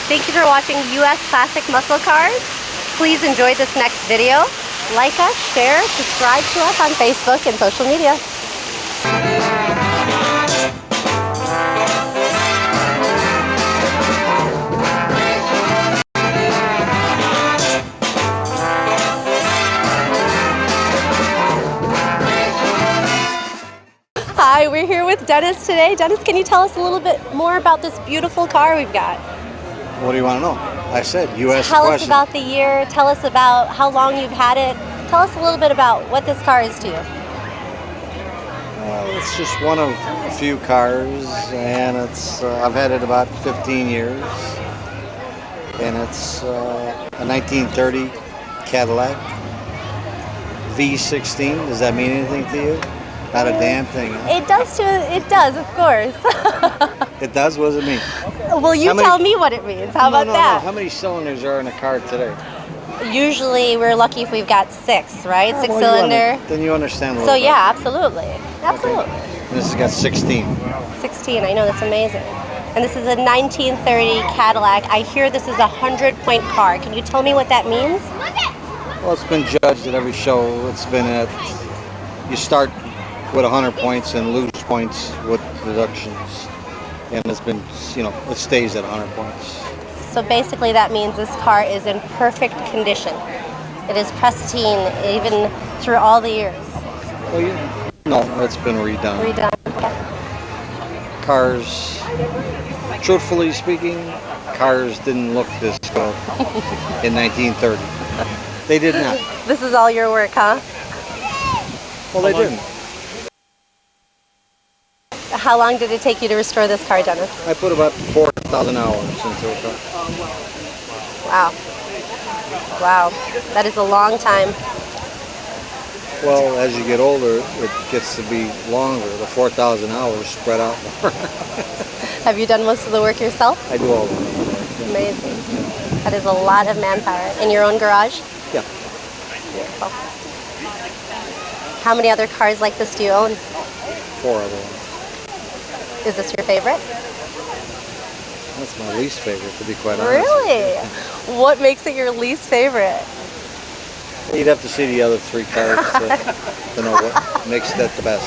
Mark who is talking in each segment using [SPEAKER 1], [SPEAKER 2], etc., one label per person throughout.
[SPEAKER 1] Thank you for watching US Classic Muscle Cars. Please enjoy this next video. Like us, share, subscribe to us on Facebook and social media. Hi, we're here with Dennis today. Dennis, can you tell us a little bit more about this beautiful car we've got?
[SPEAKER 2] What do you want to know? I said U.S.
[SPEAKER 1] Tell
[SPEAKER 2] question.
[SPEAKER 1] us about the year. Tell us about how long you've had it. Tell us a little bit about what this car is to you.
[SPEAKER 2] It's just one of a few cars, and it's I've had it about 15 years, and it's a 1930 Cadillac V16. Does that mean anything to you? Not a damn thing. Huh?
[SPEAKER 1] It does to it does, of course.
[SPEAKER 2] It does? What does it mean?
[SPEAKER 1] Well, you tell me what it means. How about that?
[SPEAKER 2] No. How many cylinders are in a car today?
[SPEAKER 1] Usually we're lucky if we've got 6, right?
[SPEAKER 2] Oh,
[SPEAKER 1] 6
[SPEAKER 2] well,
[SPEAKER 1] cylinder.
[SPEAKER 2] Then you understand a
[SPEAKER 1] So
[SPEAKER 2] little bit.
[SPEAKER 1] yeah, absolutely. Absolutely.
[SPEAKER 2] Okay. And this has got 16.
[SPEAKER 1] 16, I know, that's amazing. And this is a 1930 Cadillac. I hear this is a 100-point car. Can you tell me what that means?
[SPEAKER 2] Well, it's been judged at every show. It's been at, you start with 100 points and lose points with deductions. And it's been, it stays at 100 points.
[SPEAKER 1] So basically that means this car is in perfect condition. It is pristine even through all the years.
[SPEAKER 2] Well, no, it's been redone.
[SPEAKER 1] Redone.
[SPEAKER 2] Cars, truthfully speaking, cars didn't look this good in 1930. They did not.
[SPEAKER 1] This is all your work, huh?
[SPEAKER 2] Well, they didn't.
[SPEAKER 1] How long did it take you to restore this car, Dennis?
[SPEAKER 2] I put about 4,000 hours into a car.
[SPEAKER 1] Wow. Wow. That is a long time.
[SPEAKER 2] Well, as you get older, it gets to be longer. The 4,000 hours spread out more.
[SPEAKER 1] Have you done most of the work yourself?
[SPEAKER 2] I do all of it.
[SPEAKER 1] Amazing. That is a lot of manpower. In your own garage?
[SPEAKER 2] Yeah.
[SPEAKER 1] Beautiful. How many other cars like this do you own?
[SPEAKER 2] 4 other ones.
[SPEAKER 1] Is this your favorite?
[SPEAKER 2] That's my least favorite, to be quite honest.
[SPEAKER 1] Really? What makes it your least favorite?
[SPEAKER 2] You'd have to see the other 3 cars to know what makes that the best.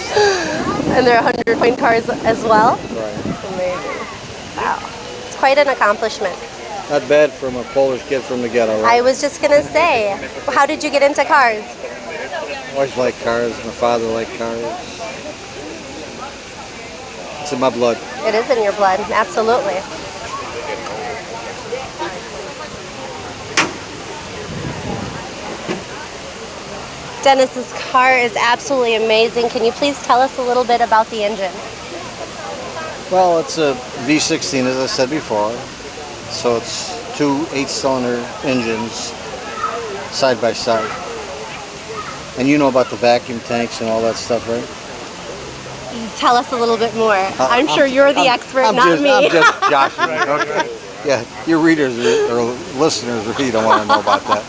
[SPEAKER 1] And they're 100-point cars as well?
[SPEAKER 2] Right.
[SPEAKER 1] Amazing. Wow. It's quite an accomplishment.
[SPEAKER 2] Not bad from a Polish kid from the ghetto, right?
[SPEAKER 1] I was just going to say, how did you get into cars?
[SPEAKER 2] Always liked cars. My father liked cars. It's in my blood.
[SPEAKER 1] It is in your blood, absolutely. Dennis, this car is absolutely amazing. Can you please tell us a little bit about the engine?
[SPEAKER 2] Well, it's a V16, as I said before. So it's 2 8-cylinder engines side by side. And you know about the vacuum tanks and all that stuff, right?
[SPEAKER 1] Tell us a little bit more. I'm sure you're the expert, not me.
[SPEAKER 2] I'm just joshing you, okay? Yeah, your readers or listeners really don't want to know about that.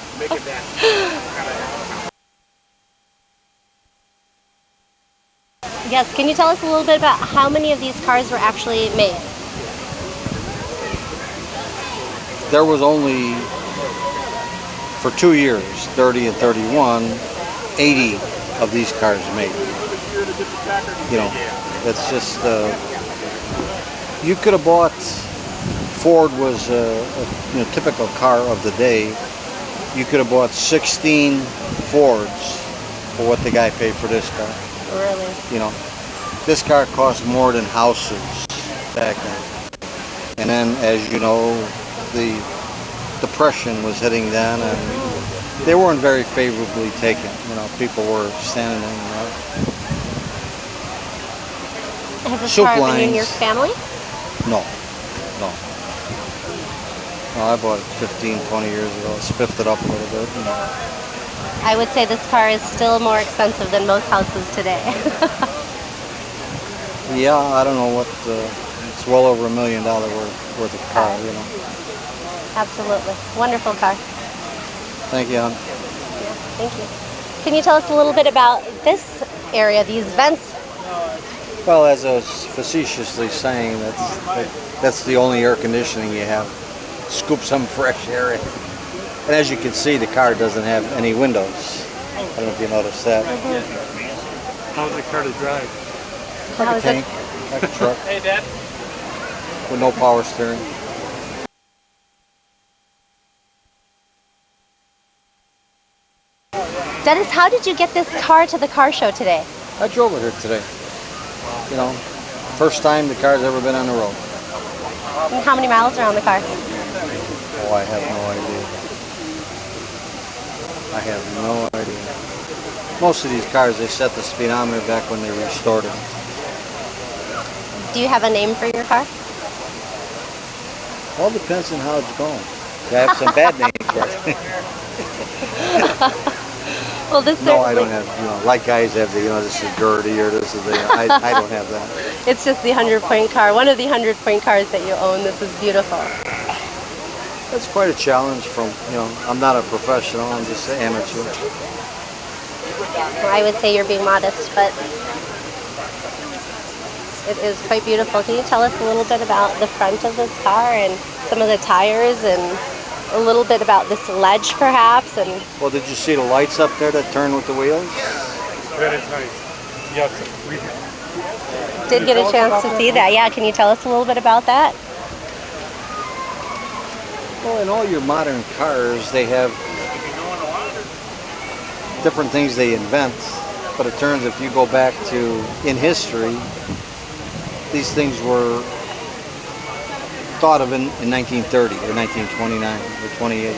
[SPEAKER 1] Yes, can you tell us a little bit about how many of these cars were actually made?
[SPEAKER 2] There was only, for 2 years, 30 and 31, 80 of these cars made. It's just, you could have bought, Ford was a typical car of the day. You could have bought 16 Fords for what the guy paid for this car.
[SPEAKER 1] Really?
[SPEAKER 2] This car cost more than houses back then. And then, as you know, the Depression was hitting then, and they weren't very favorably taken. People were standing there.
[SPEAKER 1] Has this car been in your family?
[SPEAKER 2] No. I bought it 15, 20 years ago. Spiffed it up a little bit.
[SPEAKER 1] I would say this car is still more expensive than most houses today.
[SPEAKER 2] Yeah, I don't know what, it's well over $1 million worth of car,
[SPEAKER 1] Absolutely. Wonderful car.
[SPEAKER 2] Thank you, hon.
[SPEAKER 1] Thank you. Can you tell us a little bit about this area, these vents?
[SPEAKER 2] Well, as I was facetiously saying, that's the only air conditioning you have. scoop some fresh air in. And as you can see, the car doesn't have any windows. I don't know if you noticed that.
[SPEAKER 3] How's the car to drive?
[SPEAKER 2] Like
[SPEAKER 1] How
[SPEAKER 2] a
[SPEAKER 1] is
[SPEAKER 2] tank, like a truck.
[SPEAKER 3] Hey, Dad.
[SPEAKER 2] With no power steering.
[SPEAKER 1] Dennis, how did you get this car to the car show today?
[SPEAKER 2] I drove it here today. You know, first time the car's ever been on the road.
[SPEAKER 1] And how many miles are on the car?
[SPEAKER 2] Oh, I have no idea. I have no idea. Most of these cars, they set the speedometer back when they restored it.
[SPEAKER 1] Do you have a name for your car?
[SPEAKER 2] All depends on how it's going. I have some bad names, right?
[SPEAKER 1] Well, this
[SPEAKER 2] No, I
[SPEAKER 1] certainly,
[SPEAKER 2] don't have, like guys have this is dirty or this is the, I don't have that.
[SPEAKER 1] it's just the 100-point car. One of the 100-point cars that you own. This is beautiful.
[SPEAKER 2] That's quite a challenge from, I'm not a professional, I'm just an amateur.
[SPEAKER 1] Well, I would say you're being modest, but it is quite beautiful. Can you tell us a little bit about the front of this car and some of the tires and a little bit about this ledge perhaps? And
[SPEAKER 2] Well, did you see the lights up there that turn with the wheels?
[SPEAKER 3] Very nice. Yes, we
[SPEAKER 1] did get a chance to see that. Yeah, can you tell us a little bit about that?
[SPEAKER 2] Well, in all your modern cars, they have different things they invent. But it turns, if you go back to in history, these things were thought of in 1930 or 1929 or 28.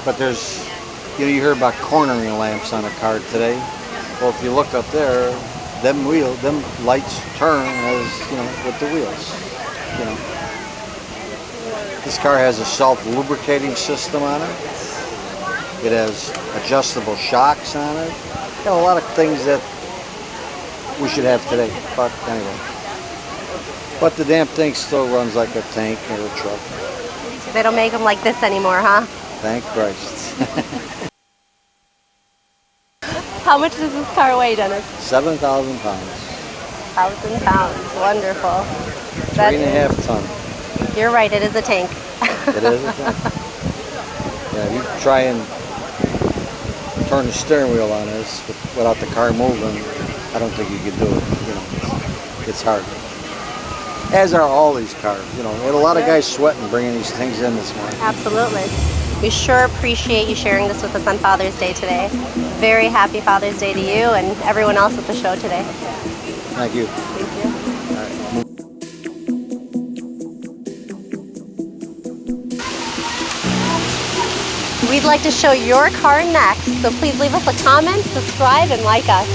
[SPEAKER 2] But there's, you hear about cornering lamps on a car today. Well, if you look up there, them lights turn as, with the wheels, This car has a self-lubricating system on it. It has adjustable shocks on it. Got a lot of things that we should have today, but anyway. But the damn thing still runs like a tank or a truck.
[SPEAKER 1] They don't make them like this anymore, huh?
[SPEAKER 2] Thank Christ.
[SPEAKER 1] How much does this car weigh, Dennis?
[SPEAKER 2] 7,000 pounds.
[SPEAKER 1] 1,000 pounds. Wonderful. That
[SPEAKER 2] 3.5 ton.
[SPEAKER 1] You're right, it is a tank.
[SPEAKER 2] It is a tank. Yeah, you try and turn the steering wheel on this without the car moving, I don't think you could do it. It's hard. As are all these cars. We had a lot of guys sweating bringing these things in this morning.
[SPEAKER 1] Absolutely. We sure appreciate you sharing this with us on Father's Day today. Very happy Father's Day to you and everyone else at the show today.
[SPEAKER 2] Thank you.
[SPEAKER 1] Thank you.
[SPEAKER 2] All right.
[SPEAKER 1] We'd like to show your car next, so please leave us a comment, subscribe, and like us.